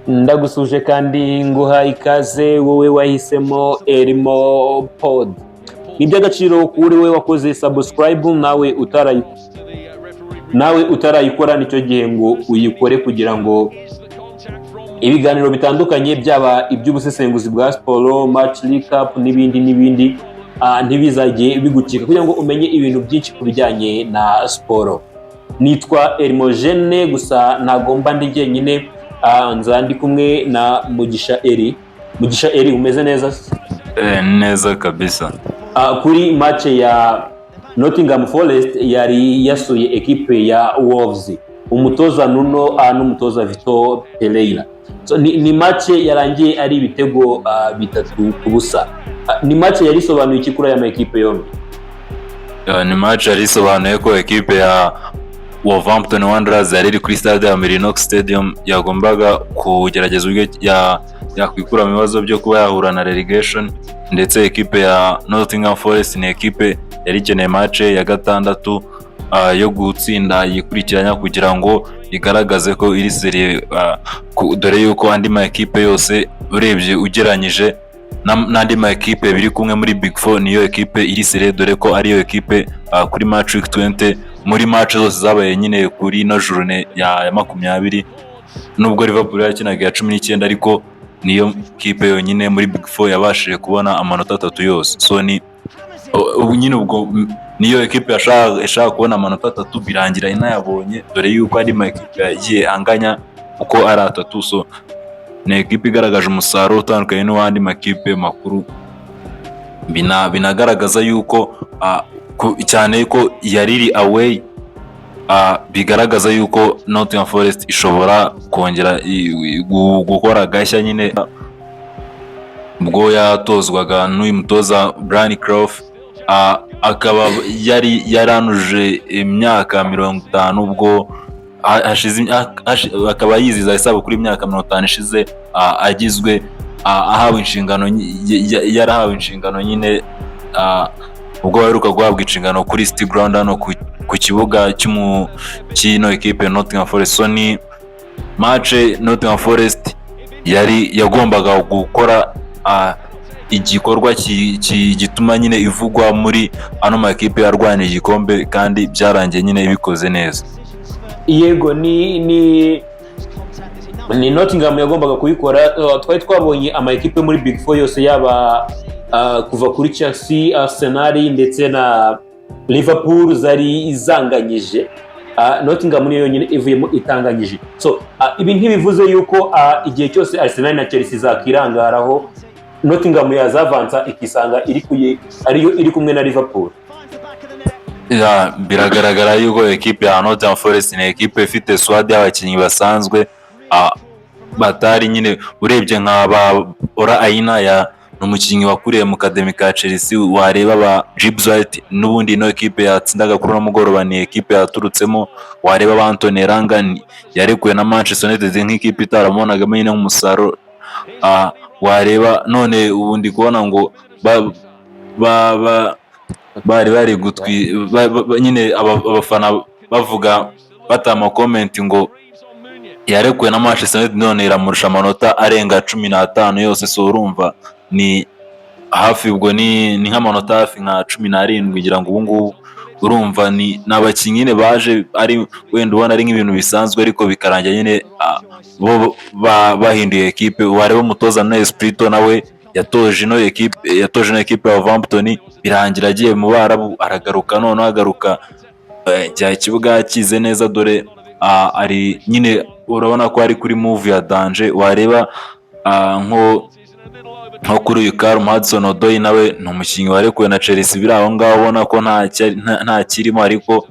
Ndagusuje kandi nguha ikaze wowe wahisemo Elmo Pod. Ni iby'agaciro kuri we wakoze subscribe nawe utarayikora nicyo gihe ngo uyikore kugira ngo ibiganiro bitandukanye byaba iby'ubusesenguzi bwa siporo, match recap n'ibindi ntibizajye bigucika kugira ngo umenye ibintu byinshi ku bijyanye na siporo. Nitwa Elmogene gusa ntagomba ndi jyenyine, nza ndi kumwe na Mugisha Eri. Umeze neza? Neza kabisa. Kuri match ya Nottingham Forest yari yasuye ekipe ya Wolves, umutoza Nuno n'umutoza Vitor Pereira. Ni match yarangiye ari ibitego 3-0. Ni match yari isobanuye iki kuri aya makipe yombi? Ni match yari isobanuye ko ekipe ya Wolverhampton Wanderers yari iri kuri stade ya Merinox Stadium yagombaga kugerageza uburyo yakwikura mu bibazo byo kuba yahura na relegation, ndetse ekipe ya Nottingham Forest ni ekipe yari ikeneye match ya gatandatu yo gutsinda yikurikiranya kugira ngo igaragaze ko iri serie, dore yuko andi ma ekipe yose urebye ugeranyije n'andi ma ekipe biri kumwe muri Big Four, niyo ekipe iri serie, dore ko ariyo ekipe kuri match week 20 muri match zose zabaye nyine kuri no journée ya 20, nubwo Liverpool yakinaga ya 19 ariko niyo kipe yonyine muri Big Four yabashije kubona amanota 3 yose. So ni nyine ubwo niyo ekipe yashaka kubona amanota 3 birangira inayabonye, dore yuko ari ma ekipe yagiye anganya uko ari 3. So ni ekipe igaragaje umusaruro utandukanye n'uwandi makipe makuru, binagaragaza yuko cyane ko yariri away, bigaragaza yuko Nottingham Forest ishobora kongera gukora gashya nyine ubwo yatozwaga n'uyu mutoza Brian Clough, akaba yaranuje imyaka 50 ubwo akaba yiziza isabukuru imyaka 50 ishize agizwe ahawe inshingano, yarahawe inshingano nyine ubwo baheruka guhabwa inshingano kuri City Ground hano ku kibuga cy'ino ekipe Nottingham Forest. So ni match Nottingham Forest yagombaga gukora igikorwa gituma nyine ivugwa muri ano ma ekipe yarwanye igikombe, kandi byarangiye nyine ibikoze neza. Yego, ni Nottingham yagombaga kuyikora. Twari twabonye ama ekipe muri Big Four yose yaba kuva kuri Chelsea, Arsenal ndetse na Liverpool zari izanganyije. Nottingham niyo yonyine ivuyemo itanganyije. So ibi ntibivuze yuko igihe cyose Arsenal na Chelsea zakirangaraho Nottingham yazavansa ikisanga iri kumwe na Liverpool. Biragaragara yuko ekipe ya Nottingham Forest ni ekipe ifite squad y'abakinnyi basanzwe batari nyine, urebye nk'aba Ora Aina n'umukinnyi wakuriye mu academy ka Chelsea, wareba ba Gibbs White n'ubundi no ekipe yatsindaga kuri no mugoroba ni ekipe yaturutsemo, wareba ba Anthony Elanga yarekuwe na Manchester United nk'ikipe itaramonaga nyine nk'umusaruro, wareba none ubundi kubona ngo bari gutwi nyine abafana bavuga batama comment ngo yarekuwe na Manchester United none iramurusha amanota arenga 15 yose. So urumva ni hafi, ubwo ni nk'amanota hafi nka 17 kugira ngo ubu ngubu urumva ni nabakinnyi ne baje ari wenda ubona ari nk'ibintu bisanzwe, ariko bikarangira nyine bo bahinduye ekipe. Wareba umutoza na Espirito nawe yatoje no ekipe ya Wolverhampton, birangira agiye mu Barabu, aragaruka none agaruka jya ikibuga kize neza, dore ari nyine urabona ko ari kuri move ya danger. Wareba nko kuri uyu Callum Hudson-Odoi nawe ni umukinnyi warekuwe na Chelsea, biri aho ngaho ubona ko nta kirimo, ariko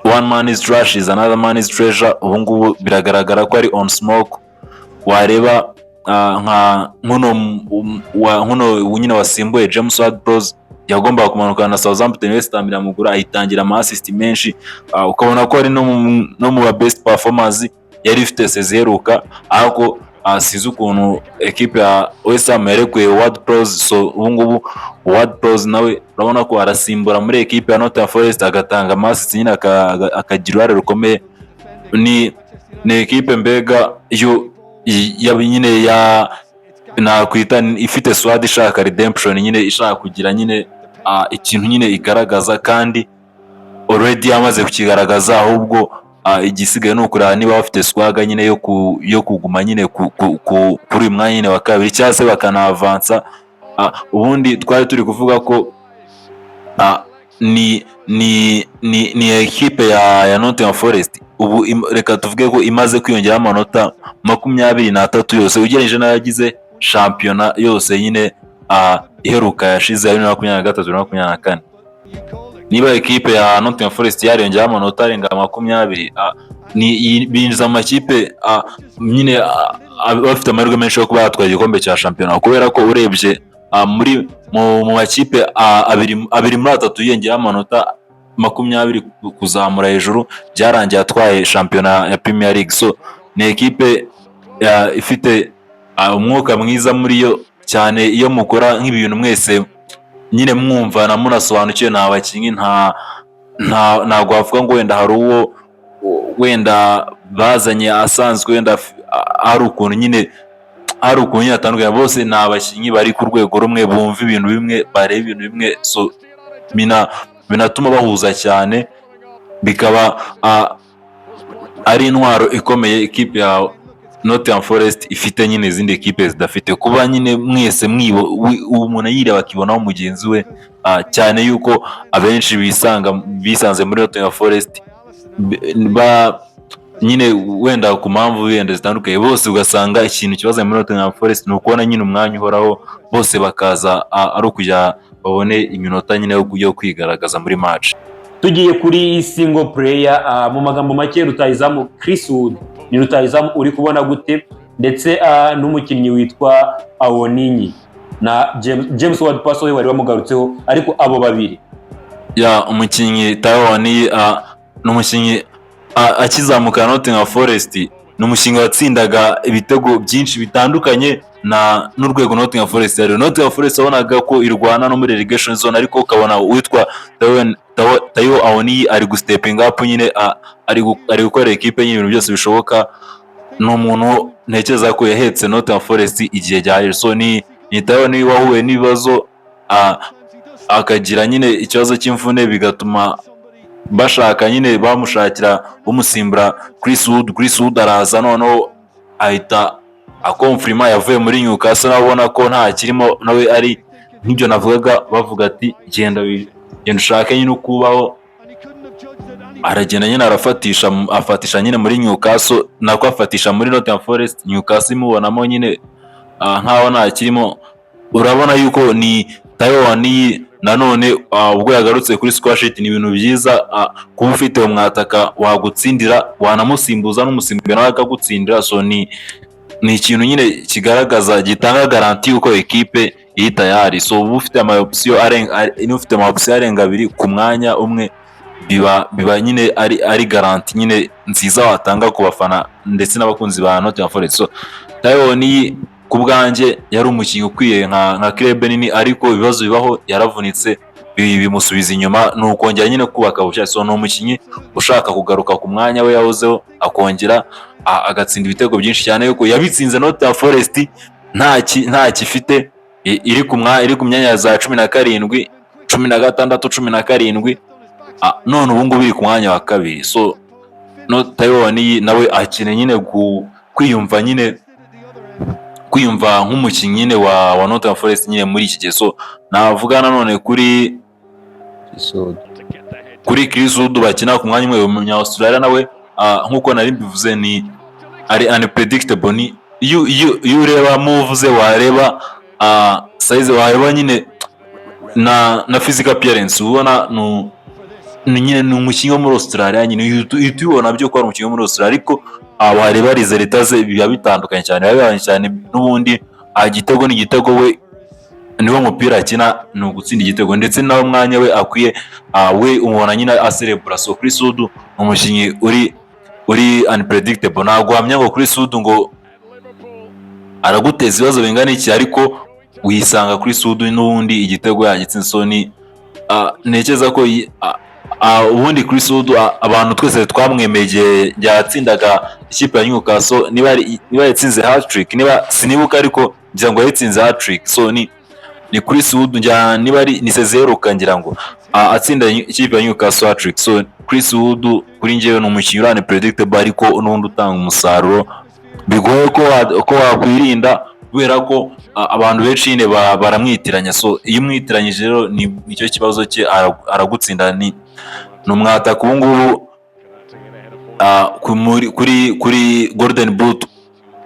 one man is trash is another man is treasure. Ubu ngubu biragaragara ko ari on smoke. Wareba nkuno nyine wasimbuye James Ward-Prowse yagombaga kumanukana na Southampton, West Ham iramugura ayitangira ama assist menshi, ukabona ko ari no mu best performers yari ifite sezeruka, ariko size ukuntu ekipe ya West Ham yarekuye Ward-Prowse. So ubu ngubu Ward-Prowse nawe urabona ko arasimbura muri ekipe ya Nottingham Forest, agatanga ama assist nyine akagira uruhare rukomeye. Ni ekipe mbega yo nyine ya nakwita ifite swad ishaka redemption, nyine ishaka kugira nyine ikintu nyine igaragaza, kandi already yamaze kukigaragaza, ahubwo igisigaye ni ukureba niba bafite swaga nyine yo kuguma nyine kuri uyu mwanya nyine wa kabiri cyangwa se bakanavansa. Ubundi twari turi kuvuga ko ni ekipe ya Nottingham Forest ubu reka tuvuge ko imaze kwiyongeraho amanota 23 yose ugereranyije n'ayagize shampiyona yose nyine iheruka yashize ya 2023-2024. Niba ekipe ya Nottingham Forest yariyongeraho amanota arenga 20, binjiza mu makipe nyine bafite amahirwe menshi yo kuba yatwara igikombe cya shampiyona, kubera ko urebye mu makipe abiri muri atatu yiyongeraho amanota 20 kuzamura hejuru byarangiye atwaye shampiyona ya Premier League. So ni ekipe ifite umwuka mwiza muri yo cyane, iyo mukora nk'ibintu mwese nyine mwumva na munasobanukiwe n'abakinnyi, ntabwo wavuga ngo wenda hari uwo wenda bazanye asanzwe wenda hari ukuntu nyine atandukanye. Bose ni abakinnyi bari ku rwego rumwe, bumva ibintu bimwe, bareba ibintu bimwe, so binatuma bahuza cyane, bikaba ari intwaro ikomeye ekipe ya Nottingham Forest ifite nyine izindi ekipe zidafite, kuba nyine mwese umuntu yireba akibonaho mugenzi we, cyane yuko abenshi bisanze muri Nottingham Forest nyine wenda ku mpamvu wenda zitandukanye, bose ugasanga ikintu kibazo muri Nottingham Forest ni ukubona nyine umwanya uhoraho, bose bakaza ari ukujya babone iminota nyine yo kwigaragaza muri match. Tugiye kuri single player, mu magambo make rutahizamu Chris Wood ni rutahizamu uri kubona gute, ndetse n'umukinnyi witwa Awoniyi na James Ward-Prowse wari wamugarutseho, ariko abo babiri umukinnyi Awoniyi ni umukinnyi akizamuka Nottingham Forest, ni umushinga watsindaga ibitego byinshi bitandukanye n'urwego Nottingham Forest yari. Nottingham Forest wabonaga ko irwana no muri relegation zone, ariko ukabona witwa Taiwo Awoniyi ari gustepinga up nyine, ari gukora ekipe nyine ibintu byose bishoboka. Ni umuntu ntekereza ko yahetse Nottingham Forest igihe cyahera. So ni Taiwo Awoniyi wahuye n'ibibazo akagira nyine ikibazo cy'imvune, bigatuma bashaka nyine bamushakira umusimbura Chris Wood araza, noneho ahita akonfirima yavuye muri Newcastle, nabona ko nta kirimo, nawe ari nk'ibyo navugaga, bavuga ati genda ushake nyine ukubaho. Aragenda nyine afatisha nyine muri Newcastle, nako afatisha muri Nottingham Forest, Newcastle imubonamo nyine nkaho nta kirimo. Urabona yuko ni Taiwo Awoniyi nanone ubwo yagarutse kuri score sheet ni ibintu byiza, kuba ufite umwataka wagutsindira, wanamusimbuza n'umusimbura nawe akagutsindira. So ni ikintu nyine kigaragaza, gitanga garanti yuko ekipe iri tayari. So uba ufite ama-option arenga 2 ku mwanya umwe, biba nyine ari garanti nyine nziza watanga ku bafana ndetse n'abakunzi ba Nottingham Forest. So Taiwo Awoniyi ku bwanjye yari umukinnyi ukwiye nka club nini, ariko ibibazo bibaho, yaravunitse bimusubiza inyuma, ni ukongera nyine kubaka bushya. So ni umukinnyi ushaka kugaruka ku mwanya we yahozeho, akongera agatsinda ibitego byinshi cyane, yuko yabitsinze Nottingham Forest nta kifite, iri ku myanya za 17, 16, 17, none ubu ngubu iri ku mwanya wa kabiri. So Taiwo Awoniyi nawe akeneye nyine kwiyumva nk'umukinnyi nyine wa Nottingham Forest nyine muri iki gihe. So navuga nanone kuri Chris Wood bakina ku mwanya umwe, umunya Australia nawe nk'uko nari mbivuze ni ari unpredictable. Iyo ureba moves wareba size, wareba nyine na physical appearance, ubona nyine ni umukinnyi wo muri Australia nyine, ubona byo ko ari umukinnyi wo muri Australia, ariko wareba results ze biba bitandukanye cyane n'ubundi. Igitego ni igitego, we niwo mupira akina, ni ugutsinda igitego, ndetse nawe mwanya we akwiye, we umubona nyine aserebura. So Chris Wood ni umukinnyi uri unpredictable. Ntabwo wamenya ngo Chris Wood ngo araguteza ibibazo bingana iki, ariko wisanga Chris Wood n'ubundi igitego yagitsinze. So ntekereza ko ubundi Chris Wood abantu twese twamwemeye igihe yatsindaga ikipe ya Newcastle, niba yatsinze hat-trick, niba sinibuka ariko ngira ngo yatsinze hat-trick. So ni Chris Wood, niba ari ni sezeruka ngira ngo atsinda ikipe ya Newcastle hat-trick. So Chris Wood kuri njyewe ni umukinnyi urane predictable ariko n'undi utanga umusaruro bigoye ko wakwirinda, kubera ko abantu benshi nyine baramwitiranya. So iyo umwitiranyije rero nicyo kibazo cye, aragutsinda. Ni umwataka ubu ngubu kuri Golden Boot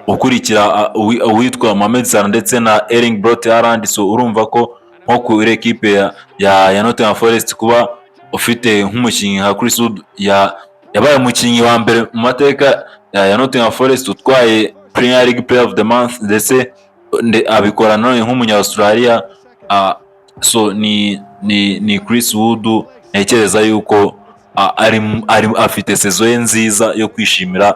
ukurikira uwitwa Mohamed Salah ndetse na Erling Braut Haaland. So urumva ko nko kuri ekipe ya Nottingham Forest kuba ufite nk'umukinnyi nka Chris Wood yabaye umukinnyi wa mbere mu mateka ya Nottingham Forest utwaye Premier League Player of the Month, ndetse abikora none nk'umunya-Australia. So ni Chris Wood ntekereza yuko afite sezo ye nziza yo kwishimira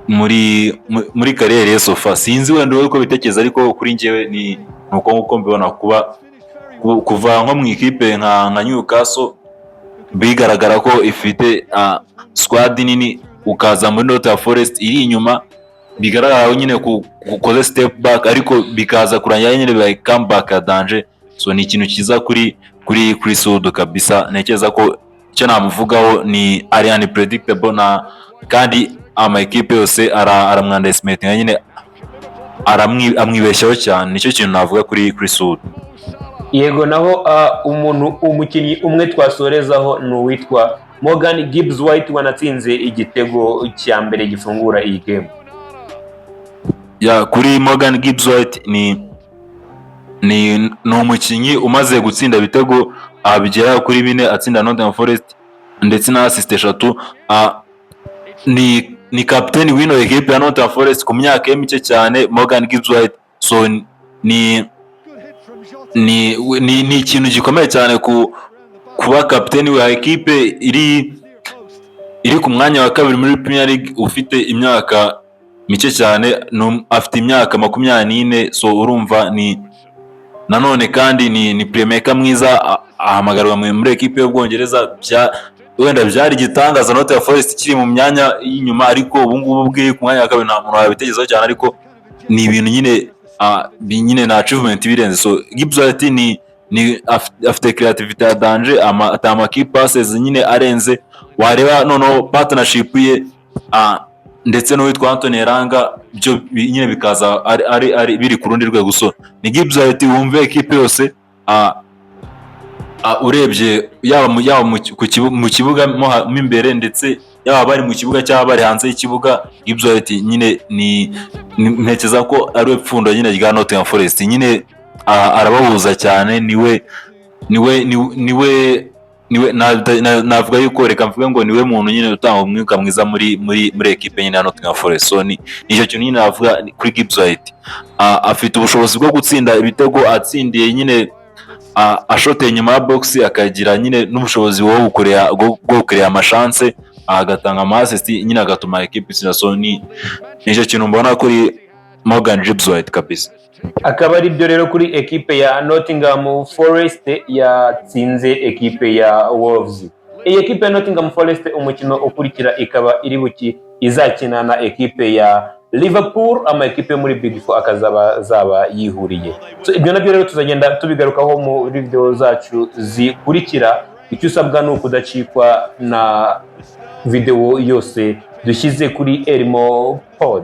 muri kariyeri ye sofa. Sinzi wenda uko bitekereza, ariko kuri njyewe ni uko mbibona kuva nko mu ikipe nka Newcastle bigaragara ko ifite squad nini, ukaza muri Nottingham Forest iri inyuma, bigaragara nyine ukoze step back, ariko bikaza kurangira nyine bibaye comeback ya danger. So ni ikintu cyiza kuri Chris Wood kabisa. Ntekereza ko icyo namuvugaho ni ari unpredictable, kandi ama equipe yose aramwandestimate nyine, amwibeshyaho cyane. Nicyo kintu navuga kuri Chris Wood. Yego, naho umukinnyi umwe twasorezaho ni uwitwa Morgan Gibbs White wanatsinze igitego cya mbere gifungura iyi game. Kuri Morgan Gibbs White ni umukinnyi umaze gutsinda ibitego bigera kuri 4, atsinda Nottingham Forest ndetse na assist 3. Ni captain w'ino equipe ya Nottingham Forest ku myaka mike cyane, Morgan Gibbs White. So ni ikintu gikomeye cyane kuba captain wa equipe iri ku mwanya wa kabiri muri Premier League, ufite imyaka mike cyane, afite imyaka 24. So urumva nanone kandi ni playmaker mwiza, ahamagarwa muri equipe y'Ubwongereza. Wenda byari igitangaza Nottingham Forest kiri mu myanya y'inyuma, ariko ubu ngubu bwe ku mwanya wa kabiri nta muntu wabitekerezaho cyane, ariko ni ibintu nyine na achievement birenze. So Gibbs White afite creativity ya danger, atama key passes nyine arenze. Wareba noneho partnership ye ndetse n'uwitwa Anthony Elanga, byo nyine bikaza ari biri ku rundi rwego. So ni Gibbs White wumve equipe yose urebye yaba mu kibuga mo imbere, ndetse yaba bari mu kibuga cyangwa bari hanze y'ikibuga. Gibbs White nyine ntekereza ko ari we pfundo nyine rya Nottingham Forest. Nyine arabahuza cyane, navuga yuko, reka mvuge ngo niwe muntu nyine utanga umwuka mwiza muri equipe nyine ya Nottingham Forest. So nicyo kintu nyine navuga kuri Gibbs White. Afite ubushobozi bwo gutsinda ibitego, atsindiye nyine ashoteye nyuma ya box, akagira nyine n'ubushobozi bwo gukorera amashance, agatanga ama-assist nyine, agatuma equipe itsinda. So nicyo kintu mbona kuri Morgan Gibbs White kabisa. Akaba ari byo rero kuri equipe ya Nottingham Forest yatsinze equipe ya Wolves. Iyi equipe ya Nottingham Forest umukino ukurikira ikaba iri izakina na equipe ya Liverpool, ama equipe muri Big Four akazaba yihuriye. So ibyo nabyo rero tuzagenda tubigarukaho muri video zacu zikurikira. Icyo usabwa ni ukudacikwa na video yose dushyize kuri Elmo Pod.